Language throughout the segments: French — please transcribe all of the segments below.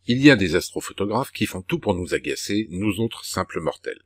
Il y a des astrophotographes qui font tout pour nous agacer, nous autres simples mortels.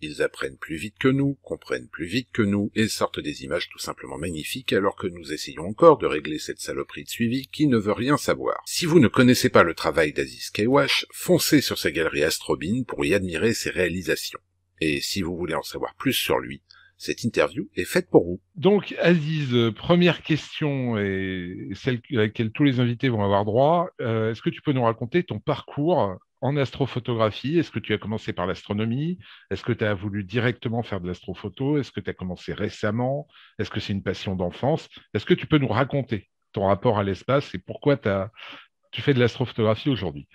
Ils apprennent plus vite que nous, comprennent plus vite que nous, et sortent des images tout simplement magnifiques alors que nous essayons encore de régler cette saloperie de suivi qui ne veut rien savoir. Si vous ne connaissez pas le travail d'Aziz Kaiwash, foncez sur sa galerie Astrobin pour y admirer ses réalisations. Et si vous voulez en savoir plus sur lui, cette interview est faite pour vous. Donc, Aziz, première question, et celle à laquelle tous les invités vont avoir droit. Est-ce que tu peux nous raconter ton parcours en astrophotographie? Est-ce que tu as commencé par l'astronomie? Est-ce que tu as voulu directement faire de l'astrophoto? Est-ce que tu as commencé récemment? Est-ce que c'est une passion d'enfance? Est-ce que tu peux nous raconter ton rapport à l'espace et pourquoi tu fais de l'astrophotographie aujourd'hui?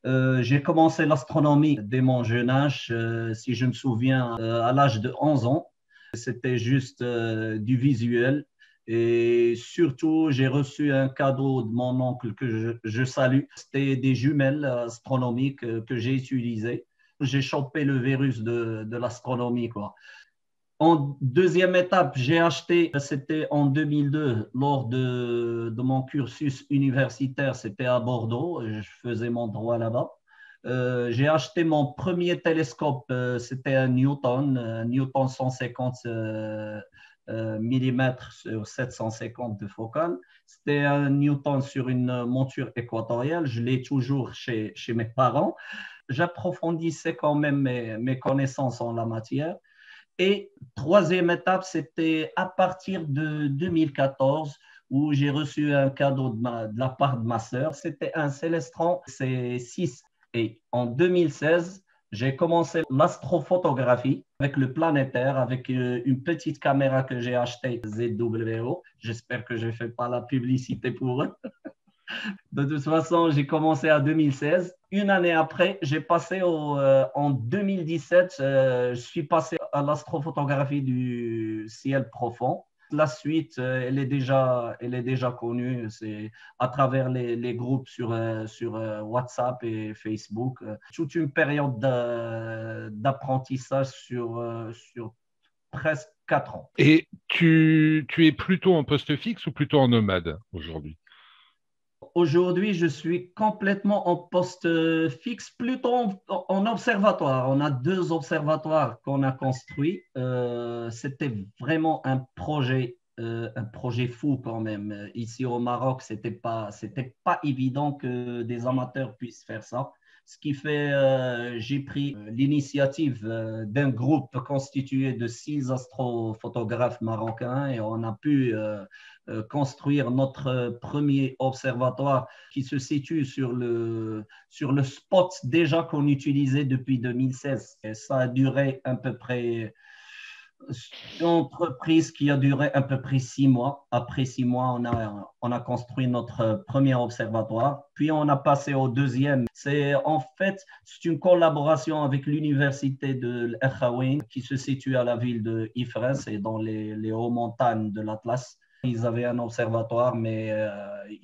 J'ai commencé l'astronomie dès mon jeune âge, si je me souviens, à l'âge de 11 ans. C'était juste du visuel. Et surtout, j'ai reçu un cadeau de mon oncle que je salue. C'était des jumelles astronomiques que j'ai utilisées. J'ai chopé le virus de l'astronomie, quoi. En deuxième étape, j'ai acheté, c'était en 2002, lors de mon cursus universitaire, c'était à Bordeaux, je faisais mon droit là-bas. J'ai acheté mon premier télescope, c'était un Newton 150 millimètres sur 750 de focale. C'était un Newton sur une monture équatoriale, je l'ai toujours chez mes parents. J'approfondissais quand même mes connaissances en la matière. Et troisième étape, c'était à partir de 2014 où j'ai reçu un cadeau de la part de ma sœur. C'était un Célestron C6. Et en 2016, j'ai commencé l'astrophotographie avec le planétaire, avec une petite caméra que j'ai achetée ZWO. J'espère que je ne fais pas la publicité pour eux. De toute façon, j'ai commencé en 2016. Une année après, j'ai passé en 2017, je suis passé à l'astrophotographie du ciel profond. La suite, elle est déjà connue. C'est à travers les groupes sur WhatsApp et Facebook. Toute une période d'apprentissage sur presque 4 ans. Et tu es plutôt en poste fixe ou plutôt en nomade aujourd'hui? Aujourd'hui, je suis complètement en poste fixe, plutôt en observatoire. On a deux observatoires qu'on a construits. C'était vraiment un projet fou quand même. Ici au Maroc, c'était pas évident que des amateurs puissent faire ça. Ce qui fait, j'ai pris l'initiative d'un groupe constitué de 6 astrophotographes marocains et on a pu construire notre premier observatoire qui se situe sur le spot déjà qu'on utilisait depuis 2016. Et ça a duré à peu près une entreprise qui a duré à peu près 6 mois. Après 6 mois, on a construit notre premier observatoire. Puis on a passé au deuxième. C'est une collaboration avec l'université de l'Akhawain qui se situe à la ville de Ifrane et dans les hauts montagnes de l'Atlas. Ils avaient un observatoire, mais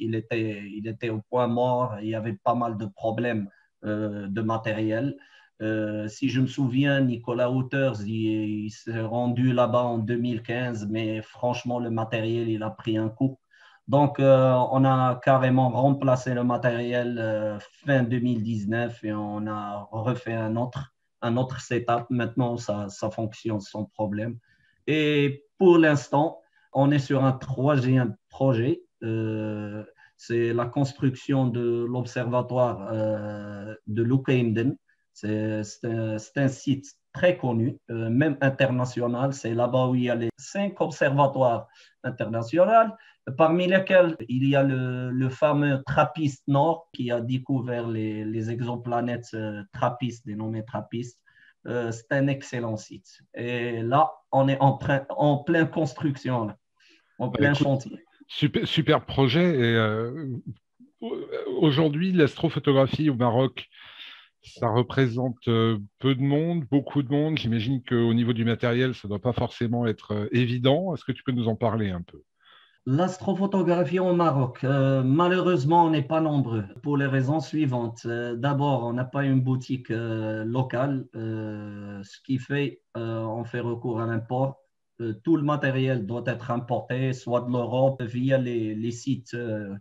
il était au point mort. Il y avait pas mal de problèmes de matériel. Si je me souviens, Nicolas Wouters, il s'est rendu là-bas en 2015, mais franchement, le matériel, il a pris un coup. Donc, on a carrément remplacé le matériel fin 2019 et on a refait un autre setup. Maintenant, ça fonctionne sans problème. Et pour l'instant, on est sur un troisième projet. C'est la construction de l'observatoire de Lukeimden. C'est un site très connu, même international. C'est là-bas où il y a les 5 observatoires internationaux, parmi lesquels il y a le fameux TRAPPIST Nord qui a découvert les exoplanètes TRAPPIST, dénommées TRAPPIST. C'est un excellent site. Et là, on est en pleine construction, là, en Bah, plein écoute, chantier. super projet. Et aujourd'hui, l'astrophotographie au Maroc, ça représente peu de monde, beaucoup de monde. J'imagine qu'au niveau du matériel, ça ne doit pas forcément être évident. Est-ce que tu peux nous en parler un peu? L'astrophotographie au Maroc, malheureusement, on n'est pas nombreux pour les raisons suivantes. D'abord, on n'a pas une boutique locale, ce qui fait on fait recours à l'import. Tout le matériel doit être importé, soit de l'Europe via les sites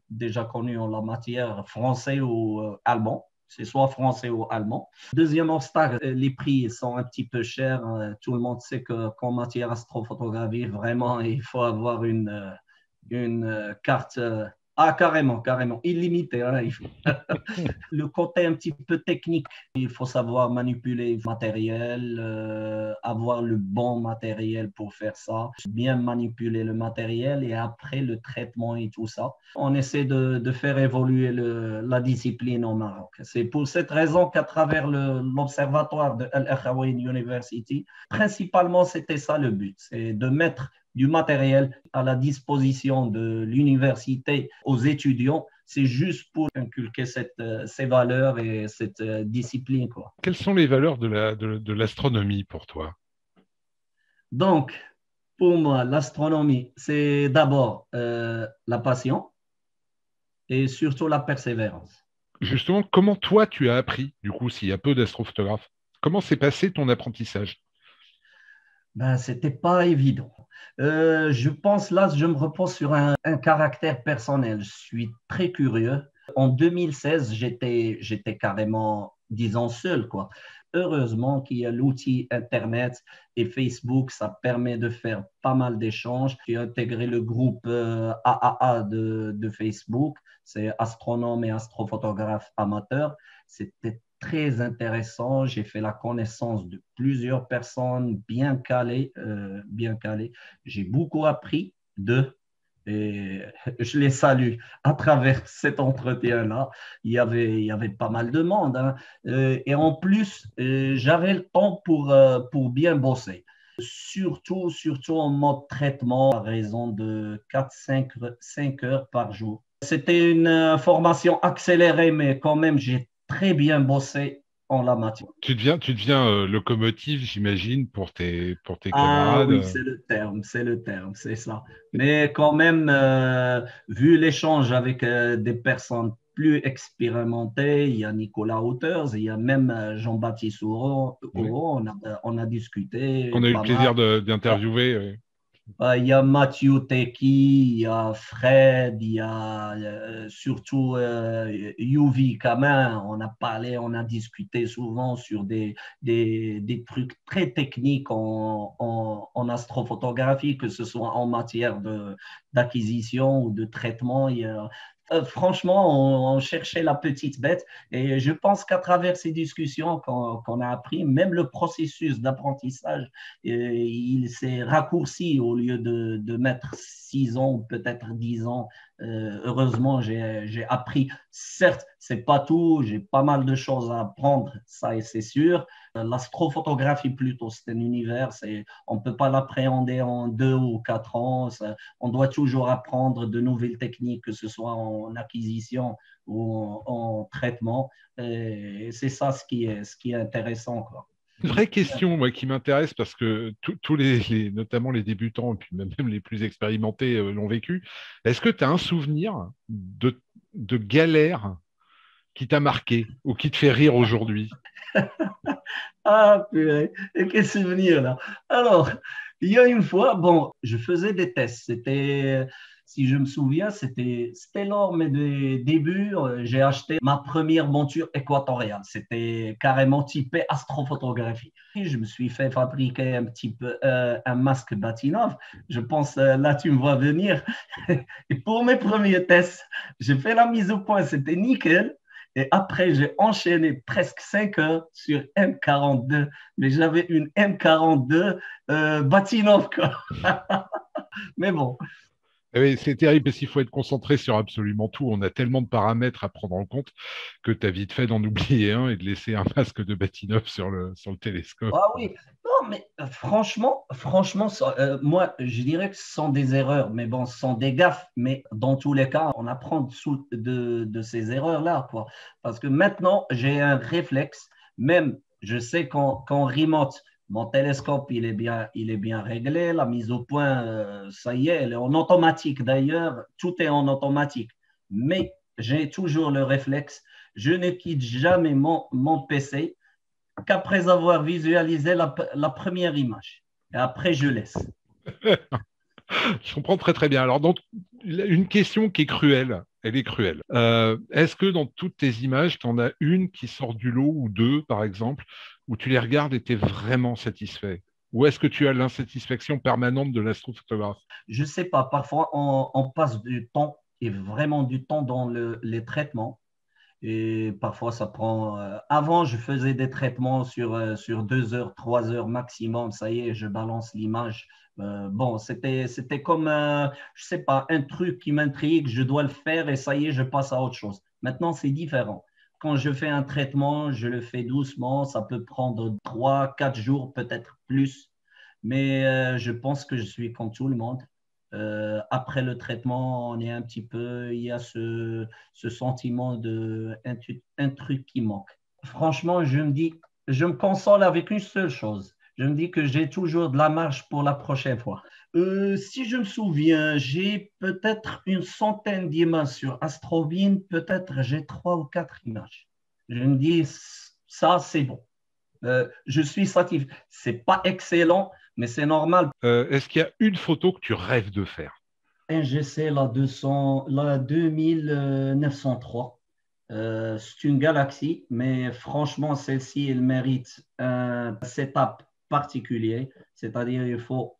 déjà connus en la matière, français ou allemands. c'est soit français ou allemand. Deuxième obstacle, les prix sont un petit peu chers. Tout le monde sait qu'en matière astrophotographie, vraiment, il faut avoir une carte. Carrément, carrément, illimitée. Hein, le côté un petit peu technique, il faut savoir manipuler le matériel, avoir le bon matériel pour faire ça, bien manipuler le matériel et après le traitement et tout ça. On essaie de faire évoluer la discipline au Maroc. C'est pour cette raison qu'à travers l'observatoire de Al-Akhawayn University, principalement c'était ça le but, c'est de mettre du matériel à la disposition de l'université aux étudiants. C'est juste pour inculquer ces valeurs et cette discipline, quoi. Quelles sont les valeurs de l'astronomie pour toi? Donc, pour moi, l'astronomie, c'est d'abord la passion et surtout la persévérance. Justement, comment toi tu as appris, du coup, s'il y a peu d'astrophotographes? Comment s'est passé ton apprentissage? Ben, c'était pas évident. Je pense là, je me repose sur un caractère personnel. Je suis très curieux. En 2016, j'étais carrément, disons, seul, quoi. Heureusement qu'il y a l'outil Internet et Facebook, ça permet de faire pas mal d'échanges. J'ai intégré le groupe AAA de Facebook, c'est astronomes et astrophotographes amateurs. C'était très intéressant. J'ai fait la connaissance de plusieurs personnes bien calées, bien calées. J'ai beaucoup appris d'eux et je les salue à travers cet entretien-là. Il y avait pas mal de monde. Hein. Et en plus, j'avais le temps pour bien bosser. Surtout en mode traitement à raison de 4-5 heures par jour. C'était une formation accélérée, mais quand même, j'ai très bien bossé en la matière. Tu deviens locomotive, j'imagine, pour tes Ah oui, camarades. c'est le terme, c'est ça. Mais quand même, vu l'échange avec des personnes plus expérimentées, il y a Nicolas Hauters, il y a même Jean-Baptiste Ouro, Oui. on a discuté Qu'on a eu le pas mal. plaisir d'interviewer. Il y a Mathieu Teki, il y a Fred, il y a surtout Yuvi Kamin. On a parlé, on a discuté souvent sur des trucs très techniques en astrophotographie, que ce soit en matière d'acquisition ou de traitement. Franchement, on cherchait la petite bête et je pense qu'à travers ces discussions qu'on a appris, même le processus d'apprentissage, il s'est raccourci au lieu de mettre 6 ans ou peut-être 10 ans. Heureusement, j'ai appris. Certes, c'est pas tout, j'ai pas mal de choses à apprendre, ça c'est sûr. L'astrophotographie plutôt, c'est un univers, on ne peut pas l'appréhender en 2 ou 4 ans. On doit toujours apprendre de nouvelles techniques, que ce soit en acquisition ou en traitement. Et c'est ça ce qui est intéressant, quoi. Une vraie question, moi, qui m'intéresse parce que tous notamment les débutants et puis même les plus expérimentés l'ont vécu. Est-ce que tu as un souvenir de galère qui t'a marqué ou qui te fait rire aujourd'hui? Ah, purée, et quel souvenir là. Alors, il y a une fois, bon, je faisais des tests. Si je me souviens, c'était lors de mes débuts. J'ai acheté ma première monture équatoriale. C'était carrément typé astrophotographie. Et je me suis fait fabriquer un petit peu un masque Batinov. Je pense, là, tu me vois venir. Et pour mes premiers tests, j'ai fait la mise au point. C'était nickel. Et après, j'ai enchaîné presque 5 heures sur M42. Mais j'avais une M42 Batinov, quoi. Mais bon. Eh oui, c'est terrible parce qu'il faut être concentré sur absolument tout. On a tellement de paramètres à prendre en compte que tu as vite fait d'en oublier un et de laisser un masque de Batinov sur le télescope. Ah oui, non, mais franchement, moi, je dirais que ce sont des erreurs, mais bon, ce sont des gaffes. Mais dans tous les cas, on apprend de ces erreurs-là, quoi. Parce que maintenant, j'ai un réflexe, même, je sais qu'en remote, mon télescope, il est bien réglé, la mise au point, ça y est, elle est en automatique d'ailleurs, tout est en automatique. Mais j'ai toujours le réflexe, je ne quitte jamais mon PC qu'après avoir visualisé la première image. Et après, je laisse. Je comprends très très bien. Alors, donc, une question qui est cruelle. Elle est cruelle. Est-ce que dans toutes tes images, tu en as une qui sort du lot ou deux, par exemple, où tu les regardes et tu es vraiment satisfait? Ou est-ce que tu as l'insatisfaction permanente de l'astrophotographe? Je ne sais pas, parfois on passe du temps et vraiment du temps dans les traitements. Et parfois, ça prend. Avant, je faisais des traitements sur 2 heures, 3 heures maximum. Ça y est, je balance l'image. Bon, c'était comme, je sais pas, un truc qui m'intrigue. Je dois le faire et ça y est, je passe à autre chose. Maintenant, c'est différent. Quand je fais un traitement, je le fais doucement. Ça peut prendre 3, 4 jours, peut-être plus. Mais je pense que je suis comme tout le monde. Après le traitement, on est un petit peu, il y a ce sentiment un truc qui manque. Franchement, je me console avec une seule chose. Je me dis que j'ai toujours de la marge pour la prochaine fois. Si je me souviens, j'ai peut-être une centaine d'images sur Astrobin, peut-être j'ai 3 ou 4 images. Je me dis, ça, c'est bon. Je suis satisfait. C'est pas excellent, mais c'est normal. Est-ce qu'il y a une photo que tu rêves de faire? NGC, la 2903. C'est une galaxie, mais franchement, celle-ci, elle mérite un setup particulier. C'est-à-dire, il faut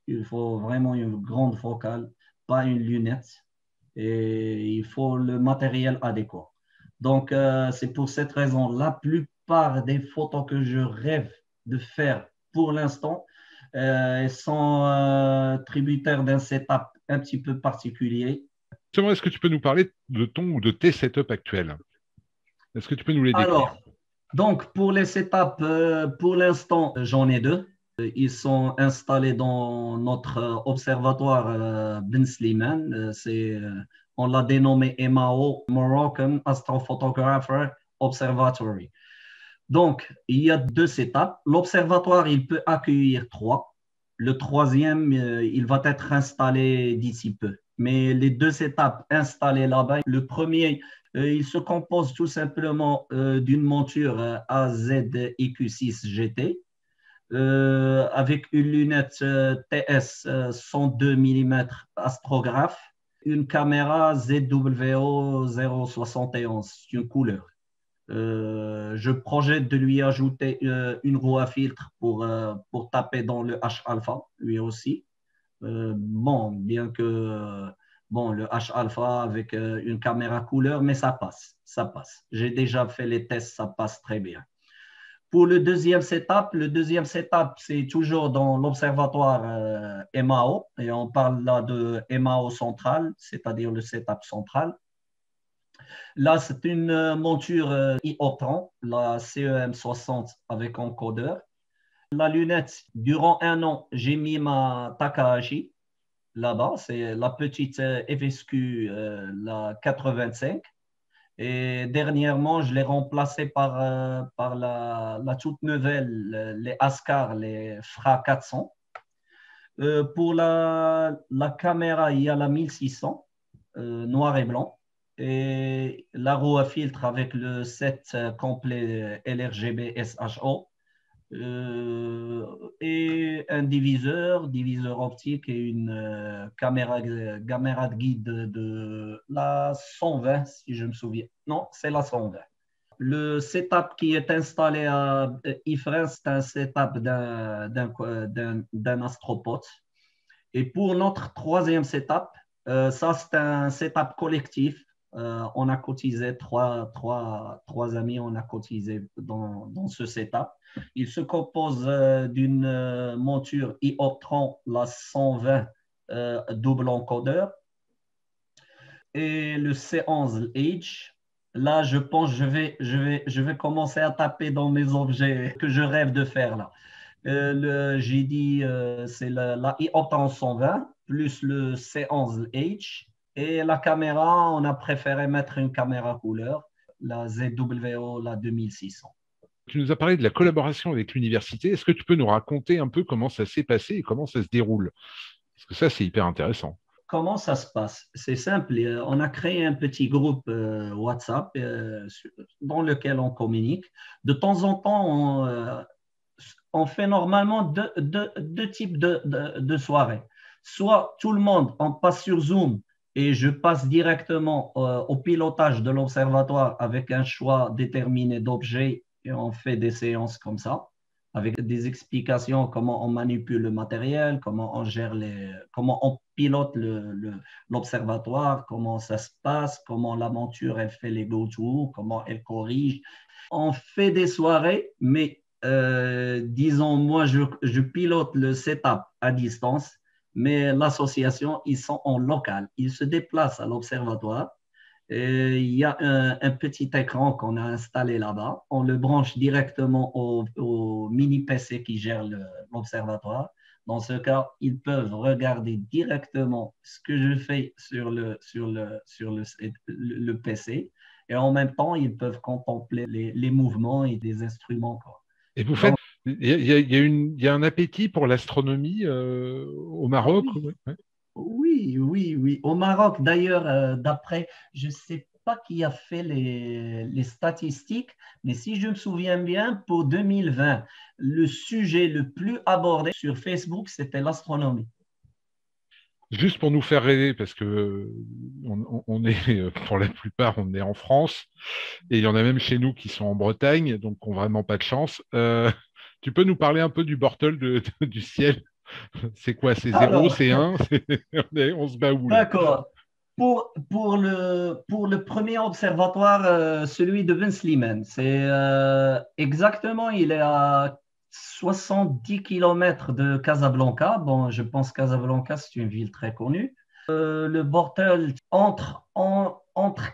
vraiment une grande focale, pas une lunette, et il faut le matériel adéquat. Donc, c'est pour cette raison, la plupart des photos que je rêve de faire pour l'instant, sont tributaires d'un setup un petit peu particulier. Justement, est-ce que tu peux nous parler de ton ou de tes setups actuels? Est-ce que tu peux nous les décrire? Alors, donc pour les setups, pour l'instant, j'en ai deux. Ils sont installés dans notre observatoire Ben Slimane. On l'a dénommé MAO, Moroccan Astrophotographer Observatory. Donc, il y a deux setups. L'observatoire, il peut accueillir trois. Le troisième, il va être installé d'ici peu. Mais les deux setups installés là-bas, le premier, il se compose tout simplement d'une monture AZ-EQ6 GT avec une lunette TS 102 mm astrographe, une caméra ZWO 071, c'est une couleur. Je projette de lui ajouter une roue à filtre pour taper dans le H-alpha, lui aussi. Bon, bien que bon, le H-alpha avec une caméra couleur, mais ça passe, ça passe. J'ai déjà fait les tests, ça passe très bien. Pour le deuxième setup, c'est toujours dans l'observatoire MAO, et on parle là de MAO central, c'est-à-dire le setup central. Là, c'est une monture iOptron, la CEM60 avec encodeur. La lunette, durant un an, j'ai mis ma Takahashi là-bas, c'est la petite FSQ, la 85. Et dernièrement, je l'ai remplacée par la toute nouvelle, les Ascar, les FRA 400. Pour la caméra, il y a la 1600, noir et blanc. Et la roue à filtre avec le set complet LRGB SHO. Et un diviseur optique et une caméra de guide de la 120, si je me souviens. Non, c'est la 120. Le setup qui est installé à Ifrane, c'est un setup d'un astropote. Et pour notre troisième setup, ça c'est un setup collectif. On a cotisé trois amis, on a cotisé dans ce setup. Il se compose d'une monture iOptron, la 120 double encodeur, et le C11H. Là, je pense que je vais commencer à taper dans mes objets que je rêve de faire là. J'ai dit, c'est la iOptron 120 plus le C11H. Et la caméra, on a préféré mettre une caméra couleur, la ZWO, la 2600. Tu nous as parlé de la collaboration avec l'université. Est-ce que tu peux nous raconter un peu comment ça s'est passé et comment ça se déroule? Parce que ça, c'est hyper intéressant. Comment ça se passe? C'est simple. On a créé un petit groupe WhatsApp dans lequel on communique. De temps en temps, on fait normalement deux types de soirées. Soit tout le monde, on passe sur Zoom et je passe directement au pilotage de l'observatoire avec un choix déterminé d'objets et on fait des séances comme ça, avec des explications comment on manipule le matériel, comment on pilote l'observatoire, comment ça se passe, comment la monture elle fait les go-to, comment elle corrige. On fait des soirées, mais disons, moi, je pilote le setup à distance, mais l'association, ils sont en local. Ils se déplacent à l'observatoire. Et il y a un petit écran qu'on a installé là-bas. On le branche directement au mini PC qui gère l'observatoire. Dans ce cas, ils peuvent regarder directement ce que je fais sur le PC. Et en même temps, ils peuvent contempler les mouvements et des instruments, quoi. Et vous faites, Donc, il y a un appétit pour l'astronomie au ah Maroc? oui, Ouais. Ouais. oui, oui, oui. Au Maroc, d'ailleurs, d'après, je ne sais pas qui a fait les statistiques, mais si je me souviens bien, pour 2020, le sujet le plus abordé sur Facebook, c'était l'astronomie. Juste pour nous faire rêver, parce que on est, pour la plupart, on est en France, et il y en a même chez nous qui sont en Bretagne, donc qui n'ont vraiment pas de chance. Tu peux nous parler un peu du Bortel du ciel? C'est quoi? C'est zéro, Alors, c'est un? On se bat où là? d'accord. Pour le premier observatoire, celui de Ben Slimane, c'est exactement, il est à 70 kilomètres de Casablanca. Bon, je pense Casablanca, c'est une ville très connue. Le Bortel entre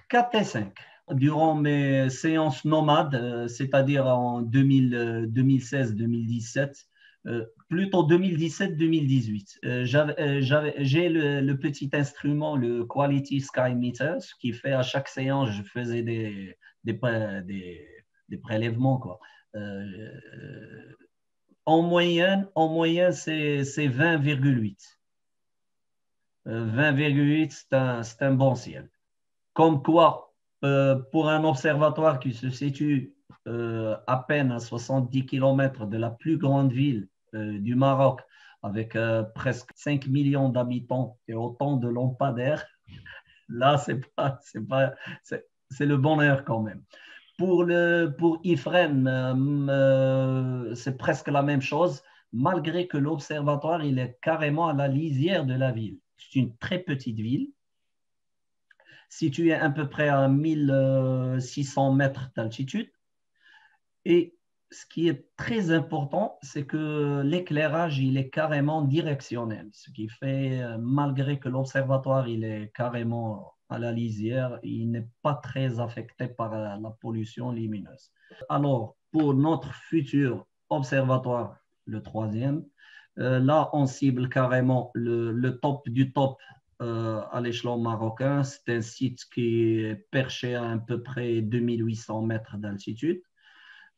4 et 5. Durant mes séances nomades, c'est-à-dire en 2016-2017, plutôt 2017-2018. J'ai le petit instrument, le Quality Sky Meter, ce qui fait à chaque séance, je faisais des prélèvements, quoi. En moyenne c'est 20,8. 20,8, c'est un bon ciel. Comme quoi, pour un observatoire qui se situe à peine à 70 kilomètres de la plus grande ville du Maroc, avec presque 5 millions d'habitants et autant de lampadaires, là, c'est le bonheur quand même. Pour Ifrane, c'est presque la même chose, malgré que l'observatoire, il est carrément à la lisière de la ville. C'est une très petite ville, située à peu près à 1600 mètres d'altitude. Et ce qui est très important, c'est que l'éclairage, il est carrément directionnel, ce qui fait, malgré que l'observatoire, il est carrément à la lisière, il n'est pas très affecté par la pollution lumineuse. Alors, pour notre futur observatoire, le troisième, là, on cible carrément le top du top à l'échelon marocain. C'est un site qui est perché à peu près 2800 mètres d'altitude.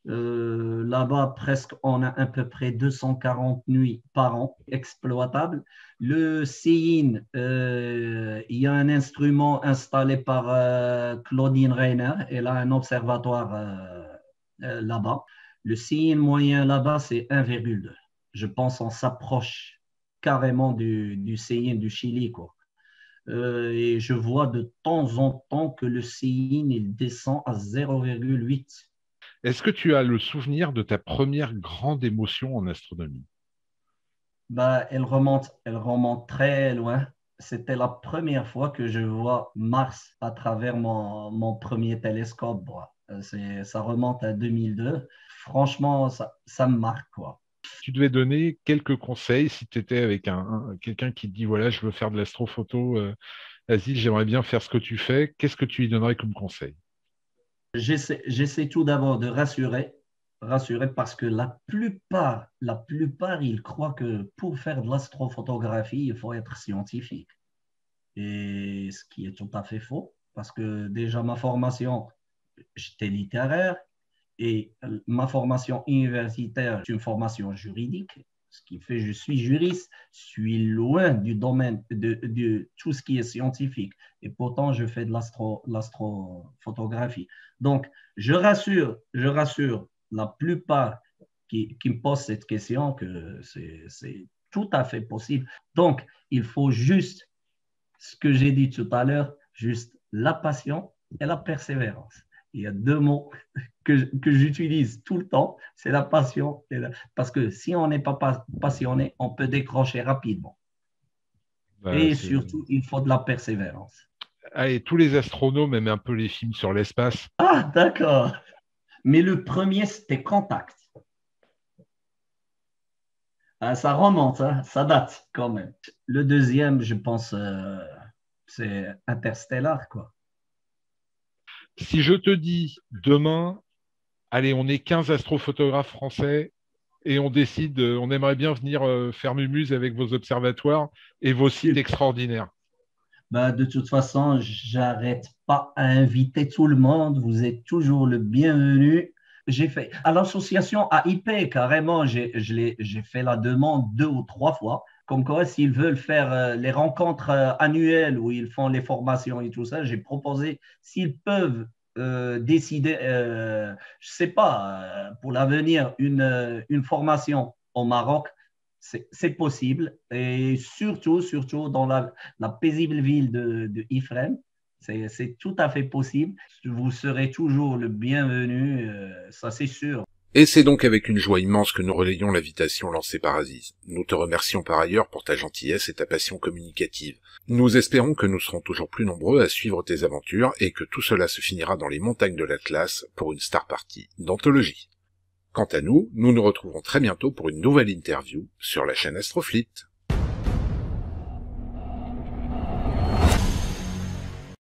Là-bas, presque, on a à peu près 240 nuits par an exploitables. Le CIN, il y a un instrument installé par Claudine Reiner. Elle a un observatoire là-bas. Le CIN moyen là-bas, c'est 1,2. Je pense qu'on s'approche carrément du CIN du Chili, quoi. Et je vois de temps en temps que le CIN, il descend à 0,8. Est-ce que tu as le souvenir de ta première grande émotion en astronomie? Bah, elle remonte très loin. C'était la première fois que je vois Mars à travers mon premier télescope, moi. Ça remonte à 2002. Franchement, ça me marque, quoi. Tu devais donner quelques conseils si tu étais avec quelqu'un qui te dit, voilà, je veux faire de l'astrophoto, vas-y, j'aimerais bien faire ce que tu fais. Qu'est-ce que tu lui donnerais comme conseil? J'essaie tout d'abord de rassurer parce que la plupart, ils croient que pour faire de l'astrophotographie, il faut être scientifique. Et ce qui est tout à fait faux, parce que déjà ma formation, j'étais littéraire et ma formation universitaire, c'est une formation juridique, ce qui fait que je suis juriste, je suis loin du domaine de tout ce qui est scientifique. Et pourtant, je fais de l'astrophotographie. Donc, je rassure la plupart qui me posent cette question que c'est tout à fait possible. Donc, il faut juste ce que j'ai dit tout à l'heure, juste la passion et la persévérance. Il y a deux mots que j'utilise tout le temps, c'est la passion. Parce que si on n'est pas passionné, on peut décrocher rapidement. Et surtout, il faut de la persévérance. Et tous les astronomes aiment un peu les films sur l'espace. Ah, d'accord. Mais le premier, c'était Contact. Ah, ça remonte, hein, ça date quand même. Le deuxième, je pense, c'est Interstellar, quoi. Si je te dis demain, allez, on est 15 astrophotographes français et on décide, on aimerait bien venir faire Mumuse avec vos observatoires et vos sites extraordinaires. Bah, de toute façon, j'arrête pas à inviter tout le monde. Vous êtes toujours le bienvenu. J'ai fait à l'association AIP, carrément, j'ai fait la demande 2 ou 3 fois. Comme quoi, s'ils veulent faire les rencontres annuelles où ils font les formations et tout ça, j'ai proposé s'ils peuvent décider, je sais pas, pour l'avenir, une formation au Maroc, c'est possible. Et surtout dans la paisible ville de Ifrane, c'est tout à fait possible. Vous serez toujours le bienvenu, ça c'est sûr. Et c'est donc avec une joie immense que nous relayons l'invitation lancée par Aziz. Nous te remercions par ailleurs pour ta gentillesse et ta passion communicative. Nous espérons que nous serons toujours plus nombreux à suivre tes aventures et que tout cela se finira dans les montagnes de l'Atlas pour une star party d'anthologie. Quant à nous, nous nous retrouverons très bientôt pour une nouvelle interview sur la chaîne Astrofleet.